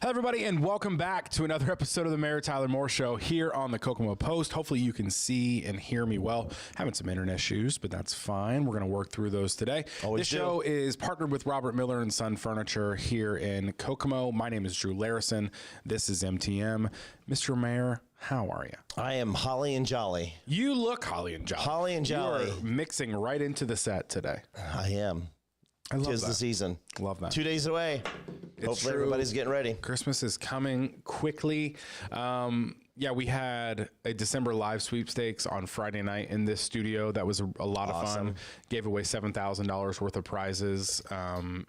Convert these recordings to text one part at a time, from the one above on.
Hello, everybody, and welcome back to another episode of the Mayor Tyler Moore Show here on the Kokomo Post. Hopefully you can see and hear me well. Having some internet issues, but that's fine. We're going to work through those today. This show is partnered with Robert Miller and Son Furniture here in Kokomo. My name is Drew Larison. This is MTM. Mr. Mayor, how are you? I am holly and jolly. You look holly and jolly. Holly and jolly. You are mixing right into the set today. I am. I love Tis that. the season. Love that. 2 days away. Hopefully true. everybody's getting ready. Christmas is coming quickly. Yeah, we had a December live sweepstakes on Friday night in this studio. That was a lot of fun. Gave away $7,000 worth of prizes.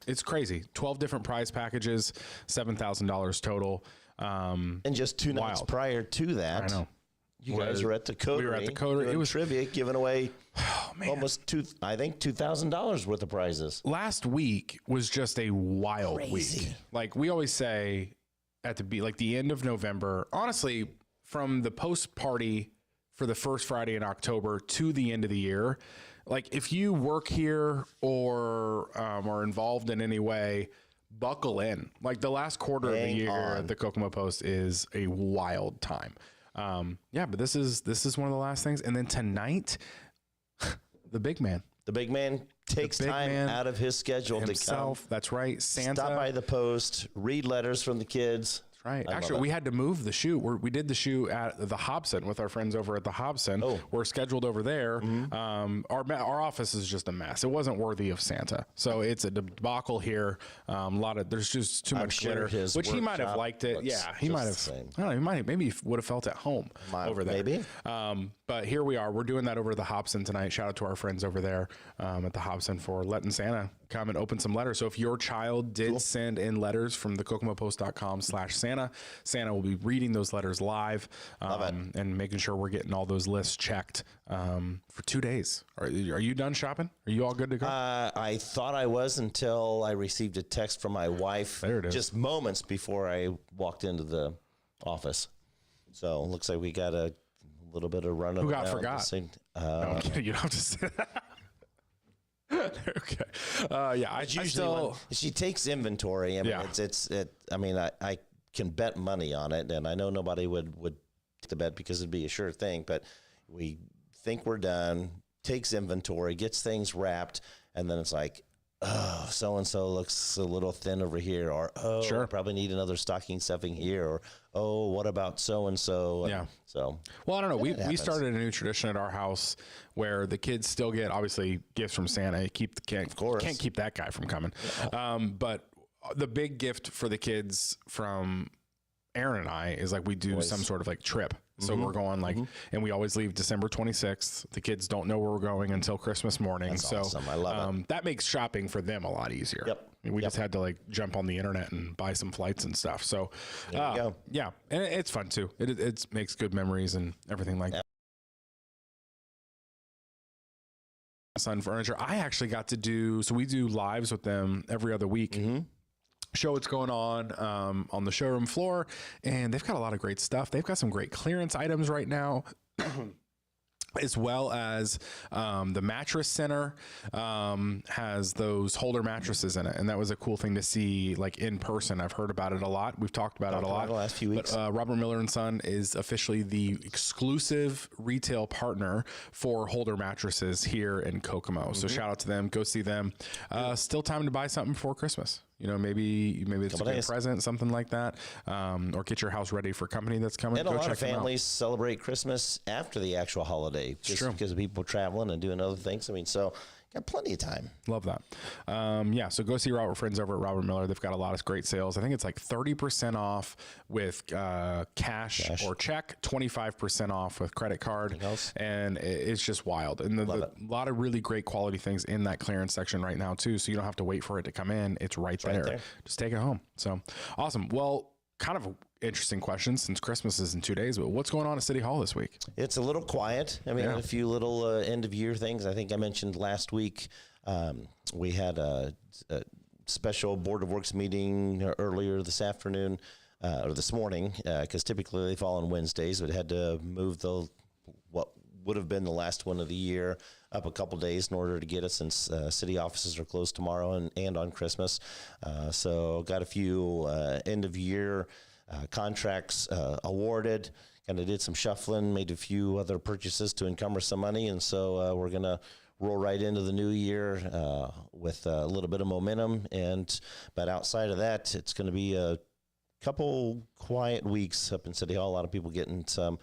It's crazy. 12 different prize packages, $7,000 total. And just 2 nights prior to that, I know. you guys were at the Coterie. We were at the Coterie. It was trivia, giving away almost $2,000 worth of prizes. Last week was just a wild Crazy. week. Like we always say at the end of November, honestly, from the post party for the first Friday in October to the end of the year, like if you work here or are involved in any way, buckle in. Like the last quarter of the year at the Kokomo Post is a wild time. Yeah, but this is one of the last things. And then tonight, the big man takes time out of his schedule himself. To come. That's right. Santa. Stop by the post, read letters from the kids. Right. Actually, we had to move the shoot. We did the shoot at the Hobson with our friends over at the Hobson. We're scheduled over there. Our office is just a mess. It wasn't worthy of Santa. So it's a debacle here. There's just too much glitter, which he might have liked it. Yeah, he might have. I don't know. Maybe he would have felt at home over there. Maybe. But here we are. We're doing that over at the Hobson tonight. Shout out to our friends over there at the Hobson for letting Santa come and open some letters. So if your child did send in letters from the kokomopost.com/Santa, Santa will be reading those letters live and making sure we're getting all those lists checked for 2 days. Are you done shopping? Are you all good to go? I thought I was until I received a text from my wife just moments before I walked into the office. So it looks like we got a little bit of running. Who got forgot? No, you don't have to say that. Okay. Yeah, she takes inventory. I mean, I can bet money on it, and I know nobody would take the bet because it'd be a sure thing. But we think we're done. Takes inventory, gets things wrapped, and then it's like, oh, so and so looks a little thin over here, or I probably need another stocking stuffing here, or what about so and so? Yeah. So well, I don't know. We started a new tradition at our house where the kids still get obviously gifts from Santa. Can't keep that guy from coming. But the big gift for the kids from Aaron and I is like we do some sort of like trip. So we're going and we always leave December 26th. The kids don't know where we're going until Christmas morning. That's awesome. I love it. That makes shopping for them a lot easier. Yep. I mean, we just had to like jump on the internet and buy some flights and stuff. So there you go. Yeah. And it's fun too. It makes good memories and everything like that. Son Furniture. I actually got to we do lives with them every other week. Show what's going on the showroom floor, and they've got a lot of great stuff. They've got some great clearance items right now. As well as the mattress center has those holder mattresses in it. And that was a cool thing to see like in person. I've heard about it a lot. We've talked about it a lot the last few weeks. But Robert Miller and Son is officially the exclusive retail partner for holder mattresses here in Kokomo. So shout out to them. Go see them. Still time to buy something for Christmas. You know, maybe it's a good present, something like that, or get your house ready for company that's coming. And a lot of families celebrate Christmas after the actual holiday, just because of people traveling and doing other things. I mean, so got plenty of time. Love that. Yeah, so go see our friends over at Robert Miller. They've got a lot of great sales. I think it's like 30% off with cash or check, 25% off with credit card, and it's just wild. And a lot of really great quality things in that clearance section right now too, so you don't have to wait for it to come in. It's right there. Just take it home. So awesome. Well, kind of interesting question since Christmas is in 2 days, but what's going on at City Hall this week? It's a little quiet. I mean, a few little end of year things. I think I mentioned last week we had a special Board of Works meeting earlier this afternoon or this morning because typically they fall on Wednesdays, but had to move what would have been the last one of the year, up a couple days in order to get it, since city offices are closed tomorrow and on Christmas. So got a few end of year contracts awarded. Kind of did some shuffling, made a few other purchases to encumber some money, and so we're gonna roll right into the new year with a little bit of momentum. But outside of that, it's going to be a couple quiet weeks up in City Hall. A lot of people getting some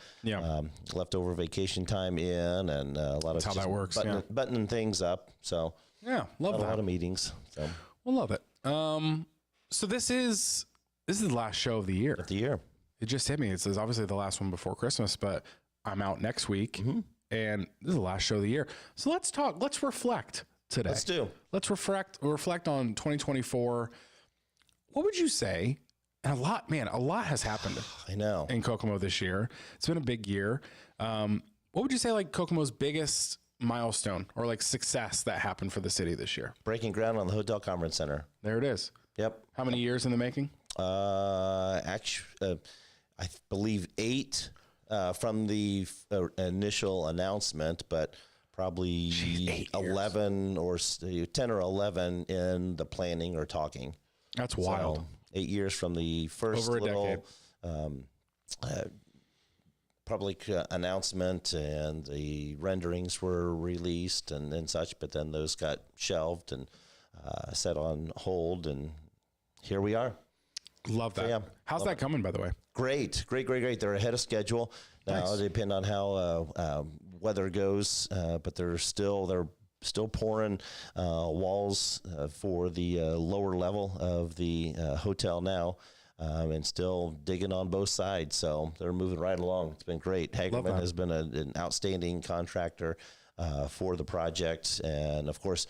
leftover vacation time in, and a lot of how that works. Buttoning things up. So love that. A lot of meetings. So we'll love it. So this is the last show of the year. It just hit me. It says obviously the last one before Christmas, but I'm out next week, and this is the last show of the year. So let's talk. Let's reflect today. Let's reflect on 2024. What would you say? And a lot has happened. I know, in Kokomo this year. It's been a big year. What would you say like Kokomo's biggest milestone or like success that happened for the city this year? Breaking ground on the Hotel Conference Center. There it is. Yep. How many years in the making? Actually, I believe 8 from the initial announcement, but probably 11 or 10 or 11 in the planning or talking. That's wild. So, 8 years from the first over a little public announcement, and the renderings were released and such, but then those got shelved and set on hold, and here we are. Love that. So, how's that coming, by the way? Great. They're ahead of schedule. Now, it depends on how weather goes, but they're still pouring walls for the lower level of the hotel now, and still digging on both sides. So they're moving right along. It's been great. Hagerman has been an outstanding contractor for the project, and of course,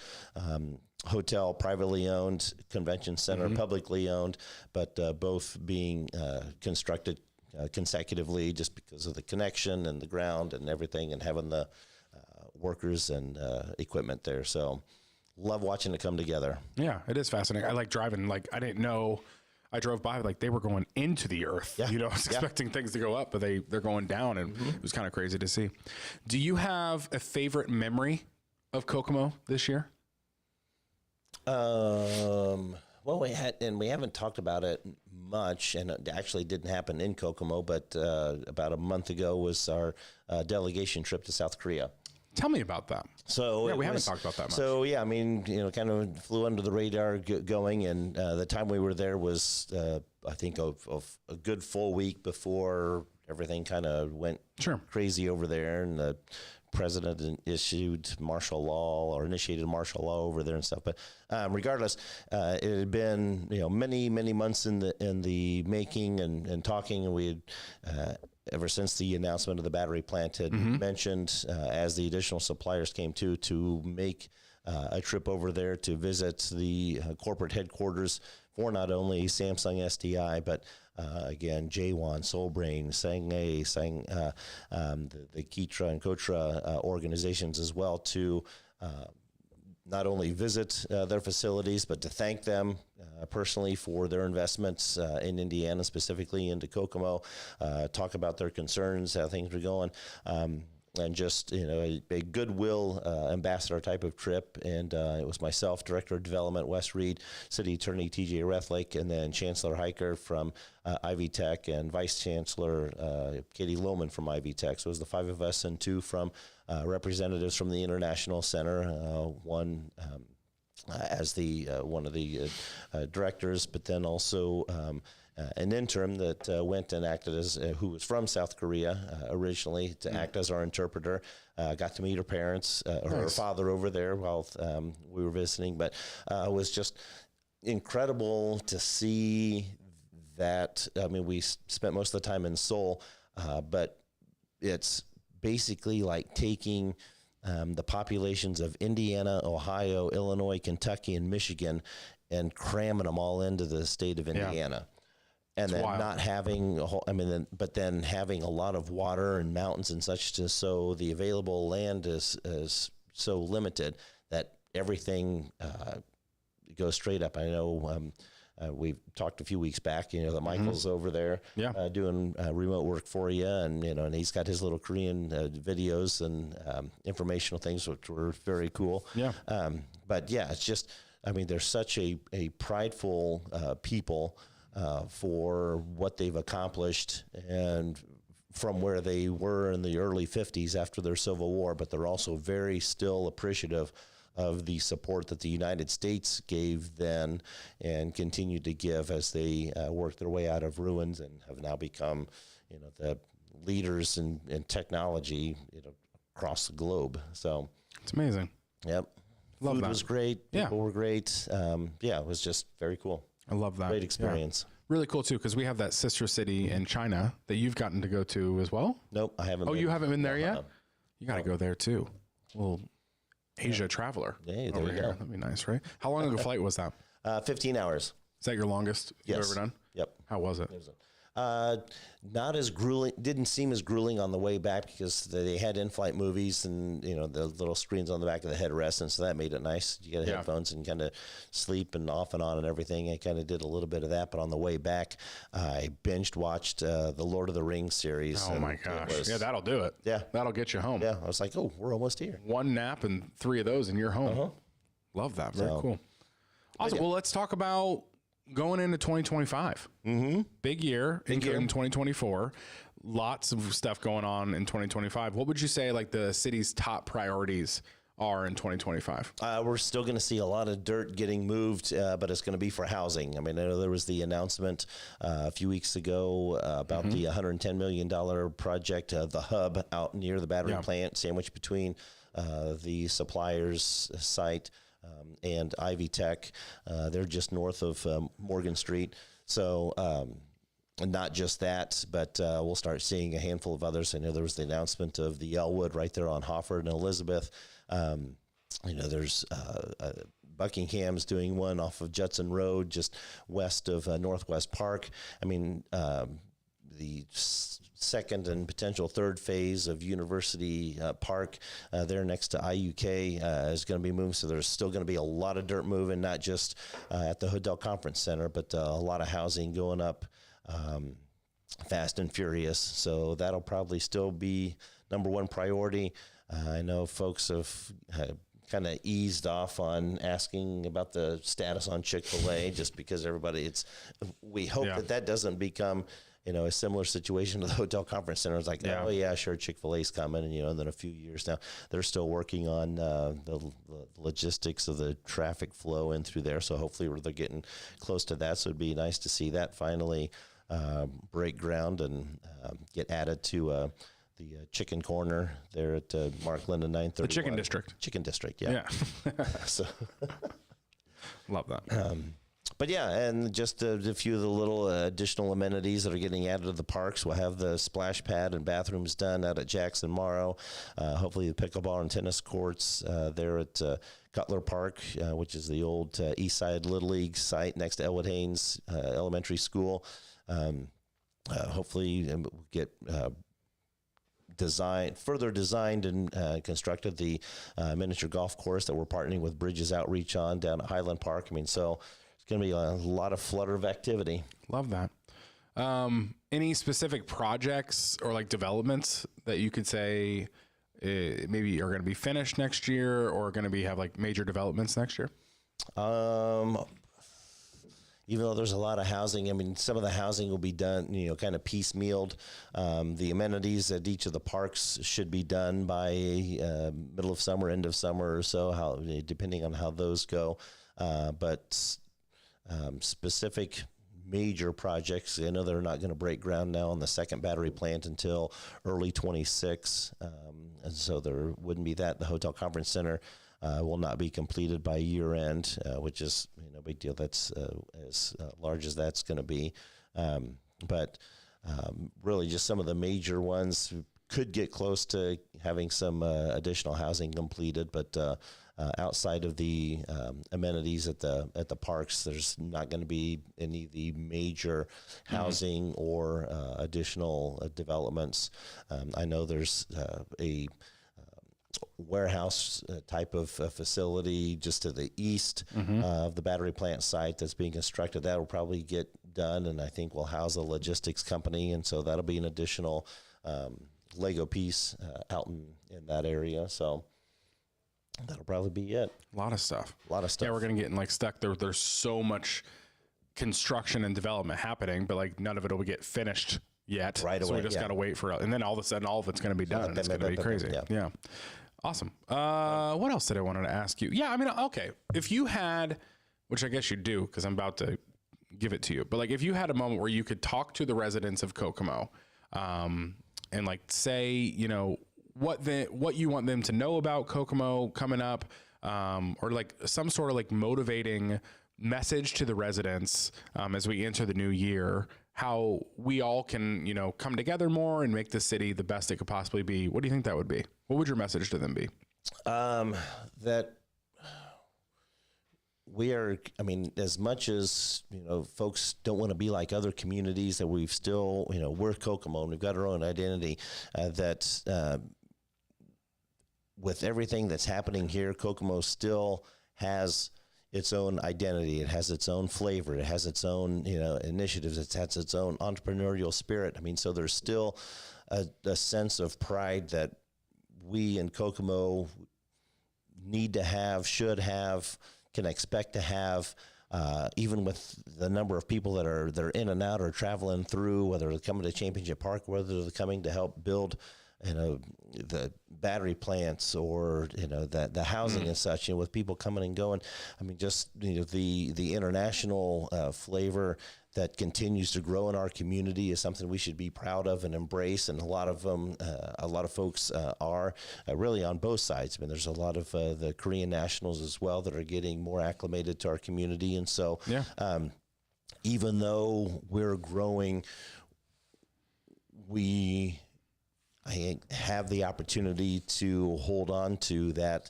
hotel privately owned, convention center publicly owned, but both being constructed consecutively just because of the connection and the ground and everything, and having the workers and equipment there. So love watching it come together. Yeah, it is fascinating. I like driving. Like, I didn't know. I drove by like they were going into the earth. I was expecting things to go up, but they're going down, and it was kind of crazy to see. Do you have a favorite memory of Kokomo this year? Well, we haven't talked about it much, and it actually didn't happen in Kokomo, but about a month ago was our delegation trip to South Korea. Tell me about that. So we haven't talked about that much. So I mean, kind of flew under the radar going, and the time we were there was, I think, of a good full week before everything kind of went crazy over there, and the president issued martial law or initiated martial law over there and stuff. But regardless, it had been many months in the making and talking, and we had ever since the announcement of the battery plant had mentioned, as the additional suppliers came to make a trip over there to visit the corporate headquarters for not only Samsung SDI, but again, J1, Soulbrain, Sangay, the Kitra and Kotra organizations as well, to not only visit their facilities, but to thank them personally for their investments in Indiana, specifically into Kokomo, talk about their concerns, how things are going, and just a goodwill ambassador type of trip. And it was myself, Director of Development Wes Reed, City Attorney TJ Rethlake, and then Chancellor Hiker from Ivy Tech, and Vice Chancellor Katie Lohman from Ivy Tech. So it was the 5 of us, and 2 from representatives from the International Center, one as the one of the directors, but then also an intern that went and acted as who was from South Korea originally to act as our interpreter. Got to meet her parents, her father over there while we were visiting, but it was just incredible to see that. I mean, we spent most of the time in Seoul, but it's basically like taking the populations of Indiana, Ohio, Illinois, Kentucky, and Michigan and cramming them all into the state of Indiana. And it's then wild. Not having a whole, but then having a lot of water and mountains and such, so the available land is so limited that everything goes straight up. I know we talked a few weeks back, that Michael's over there doing remote work for you. And, and he's got his little Korean videos and informational things, which were very cool. Yeah. But yeah, it's just, they're such a prideful people for what they've accomplished and from where they were in the early 50s after their Civil War, but they're also very still appreciative of the support that the United States gave then and continue to give as they work their way out of ruins and have now become, the leaders in technology, across the globe. So it's amazing. Yep. Love Food that. was great. People were great. It was just very cool. I love that. Great experience. Yeah. Really cool too, because we have that sister city in China that you've gotten to go to as well. Nope, I haven't. Oh, you haven't been there yet? No. You got to go there too. Well, Asia traveler. Hey, there over you here. go. That'd be nice, right? How long of a flight was that? 15 hours. Is that your longest you've Yes. ever done? Yep. How was it? Not as grueling. Didn't seem as grueling on the way back because they had in-flight movies and the little screens on the back of the headrest, and so that made it nice. You got headphones and kind of sleep and off and on and everything. I kind of did a little bit of that, but on the way back, I binged watched the Lord of the Rings series. Oh my gosh! Yeah, that'll do it. Yeah, that'll get you home. Yeah, I was like, oh, we're almost here. One nap and 3 of those, and you're home. Love that. Very cool. Awesome. Well, let's talk about going into 2025. Big year in 2024. Lots of stuff going on in 2025. What would you say like the city's top priorities are in 2025? We're still going to see a lot of dirt getting moved, but it's going to be for housing. I know there was the announcement a few weeks ago about the $110 million project, the hub out near the battery plant, sandwiched between the supplier's site and Ivy Tech. They're just north of Morgan Street. So not just that, but we'll start seeing a handful of others. I know there was the announcement of the Elwood right there on Hofford and Elizabeth. There's Buckingham's doing one off of Judson Road, just west of Northwest Park. The second and potential third phase of University Park there next to IUK is going to be moved. So there's still going to be a lot of dirt moving, not just at the Hotel Conference Center, but a lot of housing going up fast and furious. So that'll probably still be number one priority. I know folks have kind of eased off on asking about the status on Chick-fil-A just because we hope that doesn't become a similar situation to the Hotel Conference Center. It's like, oh yeah, sure, Chick-fil-A's coming. And then a few years now, they're still working on the logistics of the traffic flow in through there. So hopefully they're getting close to that. So it'd be nice to see that finally break ground and get added to the Chicken Corner there at Mark Linden 931. The Chicken District. Chicken District, yeah. So love that. But yeah, and just a few of the little additional amenities that are getting added to the parks. We'll have the splash pad and bathrooms done out at Jackson Morrow. Hopefully the pickleball and tennis courts there at Cutler Park, which is the old East Side Little League site next to Elwood Haynes Elementary School. Hopefully we'll get further designed and constructed the miniature golf course that we're partnering with Bridges Outreach on down at Highland Park. So it's going to be a lot of flutter of activity. Love that. Any specific projects or like developments that you could say maybe are going to be finished next year or going to have like major developments next year? Even though there's a lot of housing, some of the housing will be done, kind of piecemealed. The amenities at each of the parks should be done by middle of summer, end of summer or so, depending on how those go. But specific major projects, I know they're not going to break ground now on the second battery plant until early 26. And so there wouldn't be that. The Hotel Conference Center will not be completed by year end, which is no big deal. That's as large as that's going to be. But really just some of the major ones could get close to having some additional housing completed. But outside of the amenities at the parks, there's not going to be any of the major housing or additional developments. I know there's a warehouse type of facility just to the east of the battery plant site that's being constructed. That will probably get done, and I think we'll house a logistics company, and so that'll be an additional Lego piece out in that area. So that'll probably be it. A lot of stuff. Yeah, we're going to get like stuck there. There's so much construction and development happening, but like none of it will get finished yet. Right so away, we just got to wait for it. And then all of a sudden, all of it's going to be done. It's going to be crazy. Yeah. Awesome. What else did I want to ask you? Yeah, I mean, okay. If you had, which I guess you do, because I'm about to give it to you, but like if you had a moment where you could talk to the residents of Kokomo, and like say, you know, what you want them to know about Kokomo coming up, or like some sort of like motivating message to the residents as we enter the new year, how we all can, you know, come together more and make the city the best it could possibly be. What do you think that would be? What would your message to them be? That we are, I mean, as much as, you know, folks don't want to be like other communities, that we've still, you know, we're Kokomo and we've got our own identity, that with everything that's happening here, Kokomo still has its own identity. It has its own flavor. It has its own, you know, initiatives. It has its own entrepreneurial spirit. I mean, so there's still a sense of pride that we in Kokomo need to have, should have, can expect to have, even with the number of people that are in and out or traveling through, whether they're coming to Championship Park, whether they're coming to help build, you know, the battery plants or, you know, the housing and such, you know, with people coming and going. I mean, just, you know, the international flavor that continues to grow in our community is something we should be proud of and embrace. And a lot of them, a lot of folks are really on both sides. I mean, there's a lot of the Korean nationals as well that are getting more acclimated to our community. And so even though we're growing, I have the opportunity to hold on to that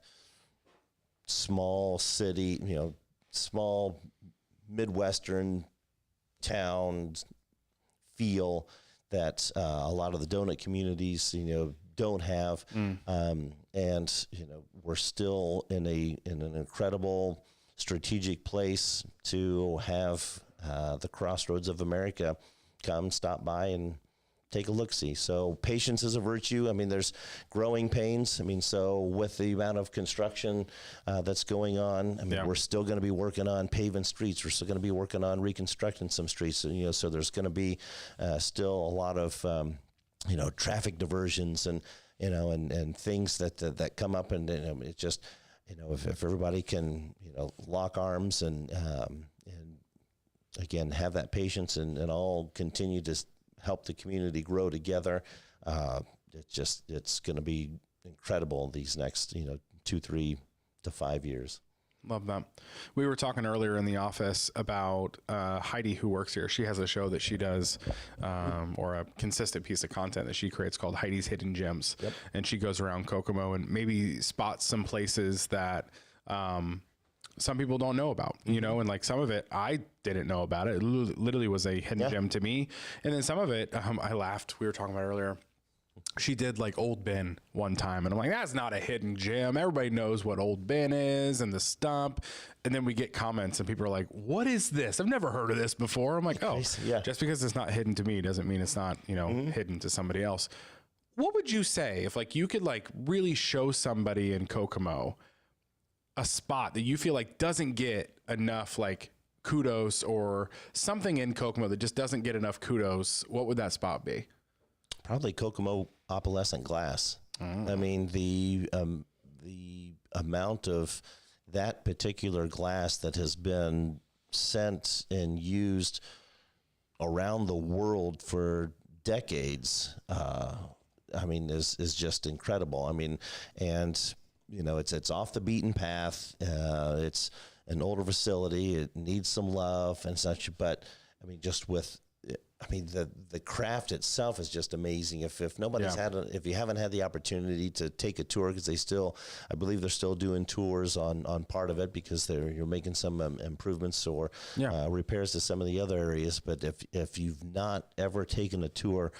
small city, you know, small Midwestern town feel that a lot of the donut communities, you know, don't have. And, you know, we're still in an incredible strategic place to have the Crossroads of America come stop by and take a look-see. So patience is a virtue. I mean, there's growing pains. I mean, so with the amount of construction that's going on, I mean, we're still going to be working on paving streets. We're still going to be working on reconstructing some streets. You know, so there's going to be still a lot of, you know, traffic diversions and, you know, and things that come up. And it just, you know, if everybody can, you know, lock arms and again, have that patience and all continue to help the community grow together. It's going to be incredible these next, you know, 2, 3 to 5 years. Love that. We were talking earlier in the office about Heidi, who works here. She has a show that she does, or a consistent piece of content that she creates called Heidi's Hidden Gems. Yep. And she goes around Kokomo and maybe spots some places that some people don't know about, you know, and like some of it, I didn't know about it. It literally was a hidden gem to me. And then some of it, I laughed. We were talking about earlier. She did like Old Ben one time. And I'm like, that's not a hidden gem. Everybody knows what Old Ben is and the stump. And then we get comments and people are like, what is this? I've never heard of this before. I'm like, oh, just because it's not hidden to me doesn't mean it's not, you know, hidden to somebody else. What would you say if like you could like really show somebody in Kokomo a spot that you feel like doesn't get enough like kudos, or something in Kokomo that just doesn't get enough kudos? What would that spot be? Probably Kokomo opalescent glass. I mean, the amount of that particular glass that has been sent and used around the world for decades, I mean, is just incredible. I mean, and you know, it's off the beaten path. It's an older facility. It needs some love and such. But I mean, just with, I mean, the craft itself is just amazing. If nobody's if you haven't had the opportunity to take a tour, because I believe they're still doing tours on part of it, because you're making some improvements or repairs to some of the other areas. But if you've not ever taken a tour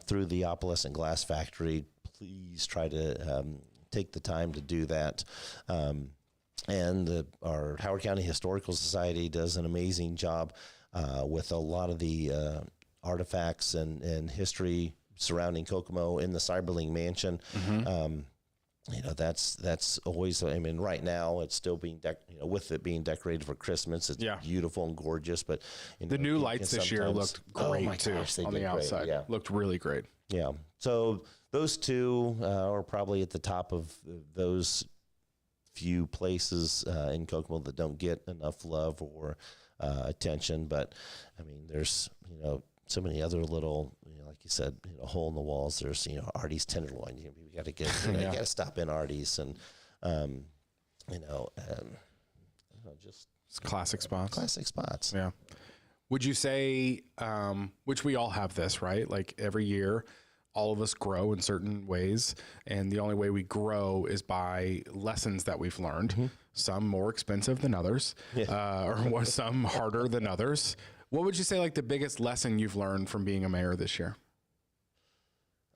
through the opalescent glass factory, please try to take the time to do that. And our Howard County Historical Society does an amazing job with a lot of the artifacts and history surrounding Kokomo in the Cyberling Mansion. That's always, I mean, right now it's still being, with it being decorated for Christmas, it's beautiful and gorgeous. But the new lights this year looked great too on the outside. Yeah. Looked really great. Yeah. So those two are probably at the top of those few places in Kokomo that don't get enough love or attention. But I mean, there's, so many other little, like you said, hole in the walls. There's, Artie's Tenderloin. We got to get, you got to stop in Artie's and, just it's classic spots. Classic spots. Yeah. Would you say, which we all have this, right? Like every year, all of us grow in certain ways, and the only way we grow is by lessons that we've learned. Some more expensive than others, or some harder than others. What would you say, like the biggest lesson you've learned from being a mayor this year?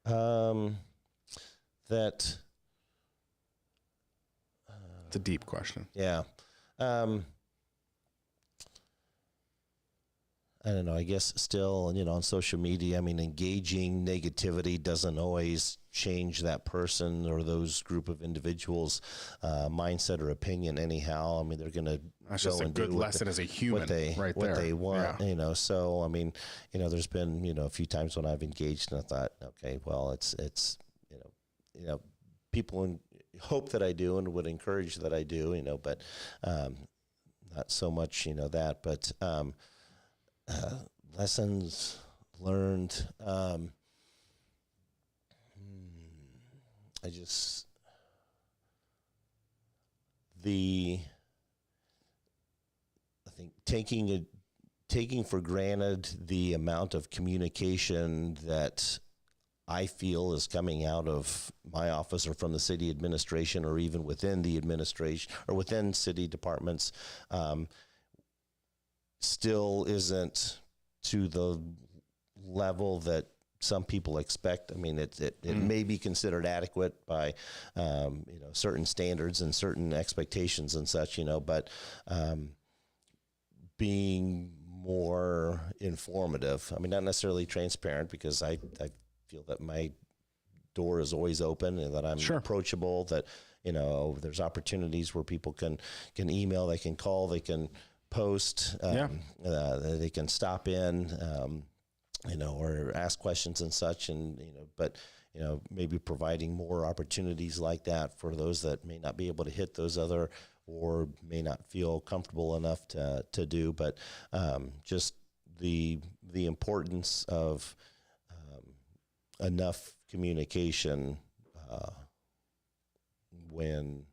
That it's a deep question. Yeah. I don't know. I guess still, on social media, I mean, engaging negativity doesn't always change that person or those group of individuals' mindset or opinion anyhow. I mean, they're going to That's just a good lesson as a human, what they want, So, I mean, there's been, a few times when I've engaged and I thought, okay, well, it's people hope that I do and would encourage that I do, but not so much, that, but lessons learned. I think taking for granted the amount of communication that I feel is coming out of my office or from the city administration or even within the administration or within city departments, still isn't to the level that some people expect. I mean, it may be considered adequate by, certain standards and certain expectations and such, but being more informative. I mean, not necessarily transparent, because I feel that my door is always open and that I'm approachable, that, there's opportunities where people can email, they can call, they can post, they can stop in, or ask questions and such, and but maybe providing more opportunities like that for those that may not be able to hit those other or may not feel comfortable enough to do, but just the importance of enough communication when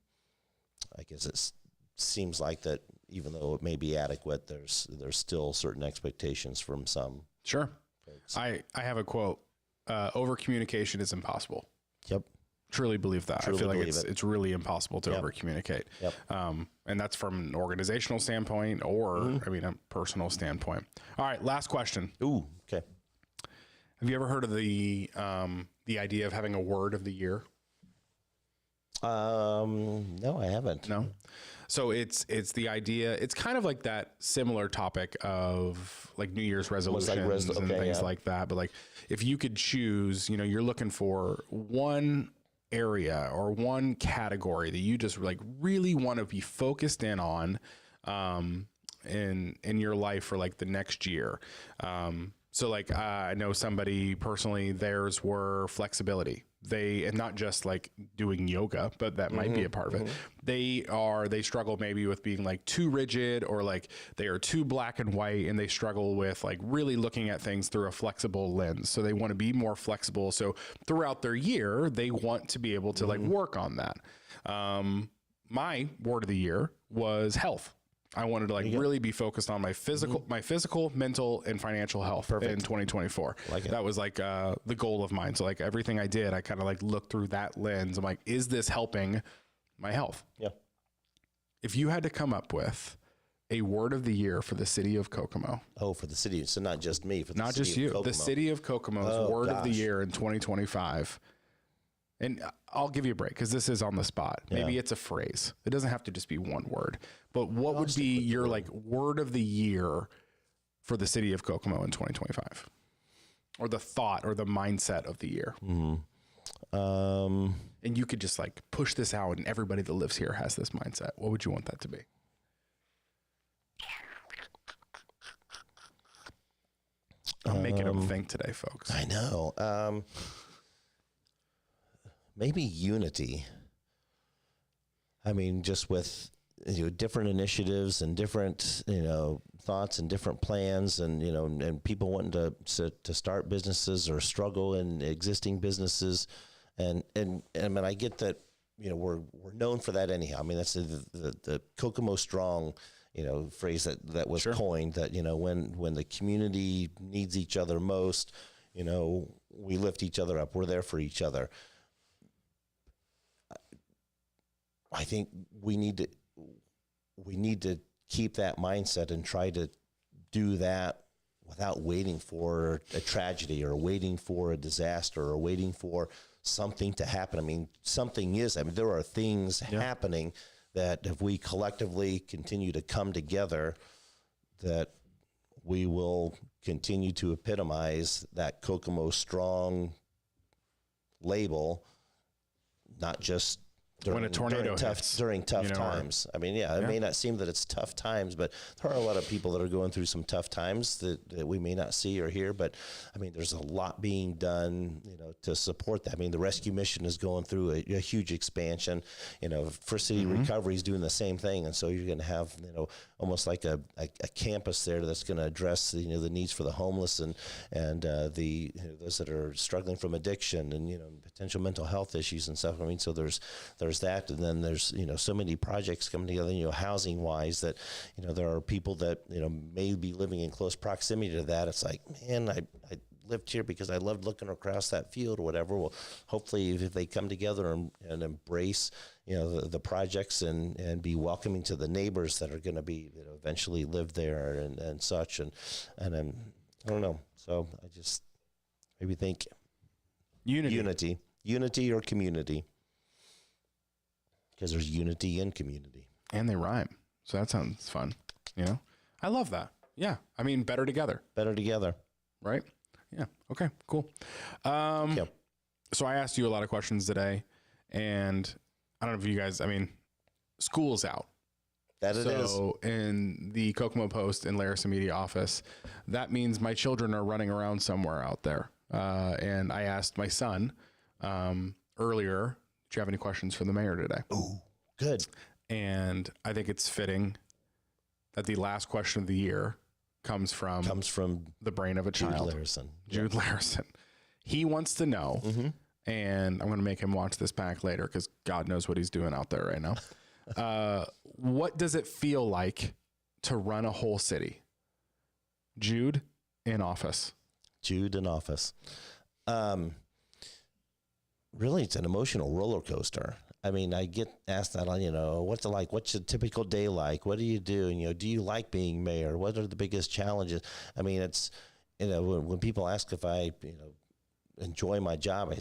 I guess it seems like that. Even though it may be adequate, there's still certain expectations from some. Sure. Folks. I have a quote. Over communication is impossible. Yep. Truly believe that. I feel like it's really impossible to over communicate. Yep. And that's from an organizational standpoint or a personal standpoint. All right. Last question. Ooh. Okay. Have you ever heard of the idea of having a word of the year? No, I haven't. No. So it's the idea. It's kind of like that similar topic of like New Year's resolutions and things like that. But like, if you could choose, you're looking for one area or one category that you just like really want to be focused in on, in your life for like the next year. So like, I know somebody personally, theirs were flexibility. And not just like doing yoga, but that might be a part of it. They struggle maybe with being like too rigid, or like they are too black and white, and they struggle with like really looking at things through a flexible lens. So they want to be more flexible. So throughout their year, they want to be able to like work on that. My word of the year was health. I wanted to like really be focused on my physical, mental, and financial health in 2024. That was like the goal of mine. So like everything I did, I kind of like looked through that lens. I'm like, is this helping my health? Yeah. If you had to come up with a word of the year for the city of Kokomo. Oh, for the city. So not just me, for the not city just you, of Kokomo. the city of Kokomo's word of the year in 2025. and I'll give you a break because this is on the spot. Maybe it's a phrase. It doesn't have to just be one word. But what would be your like word of the year for the city of Kokomo in 2025? Or the thought or the mindset of the year? And you could just like push this out and everybody that lives here has this mindset. What would you want that to be? I'm making them think today, folks. I know. Maybe unity. I mean, just with different initiatives and different thoughts and different plans, and and people wanting to start businesses or struggle in existing businesses, and I mean, I get that we're known for that anyhow. I mean, that's the Kokomo Strong phrase that was coined, that when the community needs each other most, we lift each other up. We're there for each other. I think we need to keep that mindset and try to do that without waiting for a tragedy or waiting for a disaster or waiting for something to happen. I mean, there are things happening that if we collectively continue to come together, that we will continue to epitomize that Kokomo Strong label, not just when a tornado hits, during tough times. I mean, it may not seem that it's tough times, but there are a lot of people that are going through some tough times that we may not see or hear. But I mean, there's a lot being done, to support that. I mean, the rescue mission is going through a huge expansion. First City Recovery is doing the same thing, and so you're going to have almost like a campus there that's going to address the needs for the homeless and the those that are struggling from addiction and potential mental health issues and stuff. I mean, so there's that, and then there's so many projects coming together, housing wise, that there are people that may be living in close proximity to that. It's like, man, I lived here because I loved looking across that field or whatever. Well, hopefully if they come together and embrace the projects and be welcoming to the neighbors that are going to be eventually live there and such, and I don't know. So I just maybe think unity or community. Because there's unity in community. And they rhyme. So that sounds fun. I love that. Yeah. I mean, better together. Better together. Right? Yeah. Okay, cool. So I asked you a lot of questions today, and I don't know if you guys, I mean, school's out. It is. So in the Kokomo Post and Larissa Media office, that means my children are running around somewhere out there. And I asked my son earlier, do you have any questions for the mayor today? Oh, good. And I think it's fitting that the last question of the year comes from the brain of a child. Jude Larison. He wants to know, and I'm going to make him watch this back later because God knows what he's doing out there right now. What does it feel like to run a whole city? Jude in office. Really, it's an emotional roller coaster. I mean, I get asked that, what's it like? What's a typical day like? What do you do? And, do you like being mayor? What are the biggest challenges? I mean, it's, when people ask if I, enjoy my job,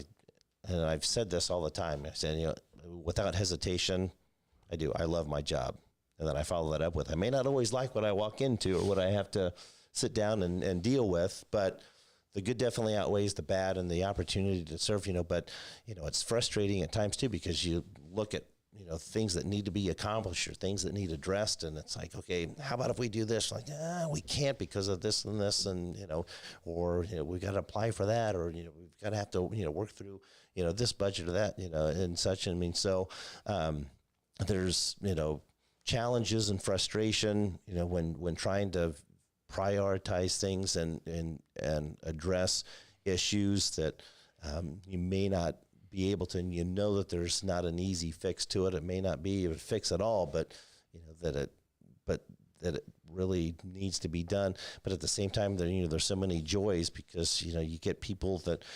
and I've said this all the time, I said, without hesitation, I do. I love my job. And then I follow that up with, I may not always like what I walk into or what I have to sit down and deal with, but the good definitely outweighs the bad and the opportunity to serve, but, it's frustrating at times too, because you look at, things that need to be accomplished or things that need addressed. And it's like, okay, how about if we do this? Like, we can't because of this and this, and, or, we got to apply for that, or, we've got to have to, work through, this budget or that, and such. I mean, so, there's, challenges and frustration, when trying to prioritize things and address issues that you may not be able to, and that there's not an easy fix to it. It may not be a fix at all, but that it really needs to be done. But at the same time, there's so many joys because you get people that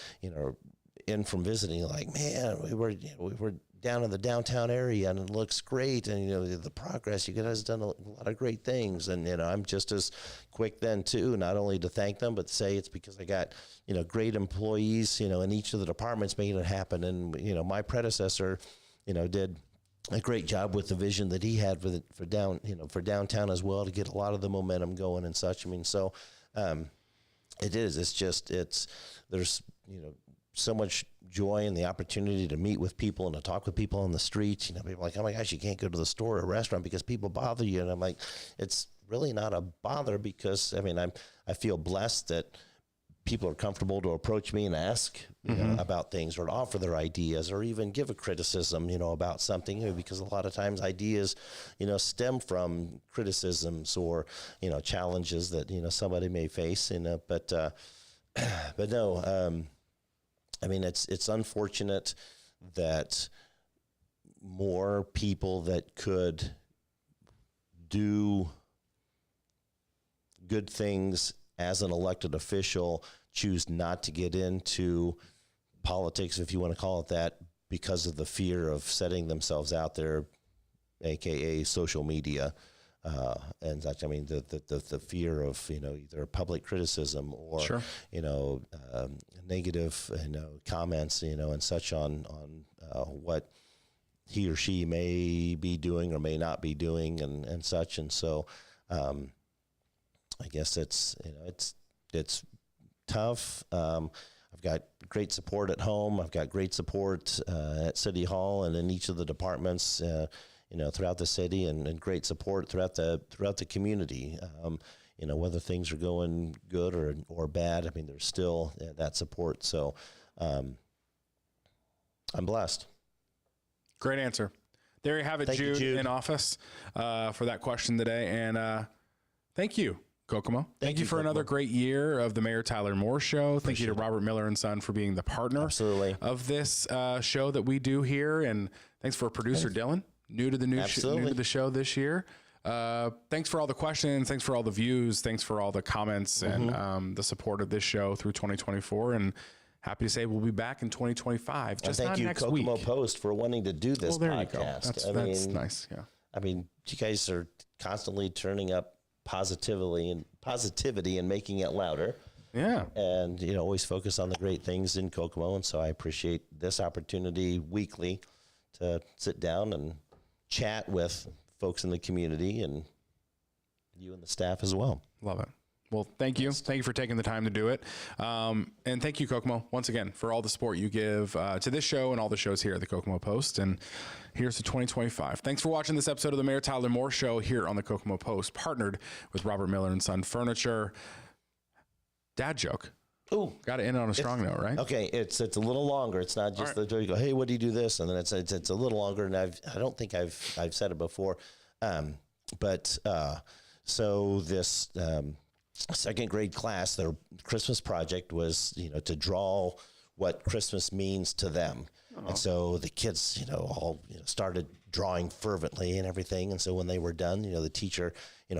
in from visiting, like, man, we were down in the downtown area and it looks great. And, the progress, you guys done a lot of great things. And, I'm just as quick then too, not only to thank them, but to say it's because I got, great employees, in each of the departments making it happen. And, my predecessor, did a great job with the vision that he had for downtown as well, to get a lot of the momentum going and such. I mean, so, there's, so much joy in the opportunity to meet with people and to talk with people on the streets. People are like, oh my gosh, you can't go to the store or restaurant because people bother you. And I'm like, it's really not a bother, because I feel blessed that people are comfortable to approach me and ask about things, or to offer their ideas, or even give a criticism, about something, because a lot of times ideas, stem from criticisms or, challenges that, somebody may face, but no, it's unfortunate that more people that could do good things as an elected official choose not to get into politics, if you want to call it that, because of the fear of setting themselves out there, AKA social media. And such. The fear of, either public criticism or, Sure. Negative, comments, and such on what he or she may be doing or may not be doing and such. And so, I guess it's tough. I've got great support at home. I've got great support at City Hall and in each of the departments, throughout the city, and great support throughout the community. Whether things are going good or bad, there's still that support. So, I'm blessed. Great answer. There you have it, Jude, in office, for that question today. And thank you, Kokomo. Thank you for Kokomo. another great year of the Mayor Tyler Moore Show. Thank you to Robert Miller and Son for being the partner of this show that we do here. And thanks for producer Dylan, new to the show this year. Thanks for all the questions. Thanks for all the views. Thanks for all the comments and the support of this show through 2024. And happy to say we'll be back in 2025. Just thank you, next Kokomo week. Post, for wanting to do this podcast. You go. That's nice. Yeah. You guys are constantly turning up positivity and making it louder. Yeah. And, always focus on the great things in Kokomo. And so I appreciate this opportunity weekly to sit down and chat with folks in the community, and you and the staff as well. Love it. Well, thank you. Thank you for taking the time to do it. And thank you, Kokomo, once again, for all the support you give to this show and all the shows here at the Kokomo Post. And here's to 2025. Thanks for watching this episode of the Mayor Tyler Moore Show here on the Kokomo Post, partnered with Robert Miller and Son Furniture. Dad joke. Ooh, got to end on a strong note, right? Okay, it's a little longer. It's not just the you go, hey, what do you do this? And then it's a little longer, and I don't think I've said it before. So this second grade class, their Christmas project was, to draw what Christmas means to them. And so the kids, all started drawing fervently and everything. And so when they were done, the teacher,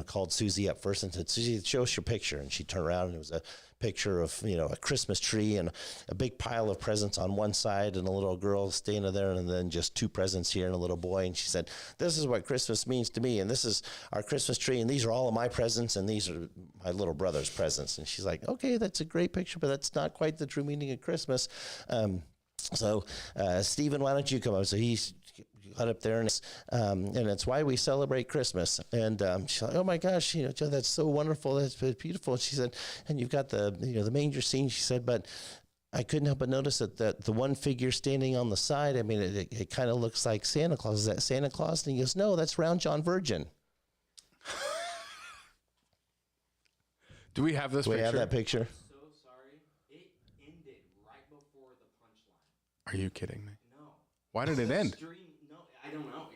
called Susie up first and said, Susie, show us your picture. And she turned around and it was a picture of, a Christmas tree and a big pile of presents on one side and a little girl standing there, and then just two presents here and a little boy. And she said, this is what Christmas means to me. And this is our Christmas tree. And these are all of my presents. And these are my little brother's presents. And she's like, okay, that's a great picture, but that's not quite the true meaning of Christmas. So Stephen, why don't you come up? So he got up there, and it's why we celebrate Christmas. And she's like, oh my gosh, Joe, that's so wonderful. That's beautiful. And she said, and you've got the manger scene. She said, but I couldn't help but notice that the one figure standing on the side, it kind of looks like Santa Claus. Is that Santa Claus? And he goes, no, that's Round John Virgin. Do we have this picture? Do we have that picture? Are you kidding me? No. Why did it end? No, I don't know.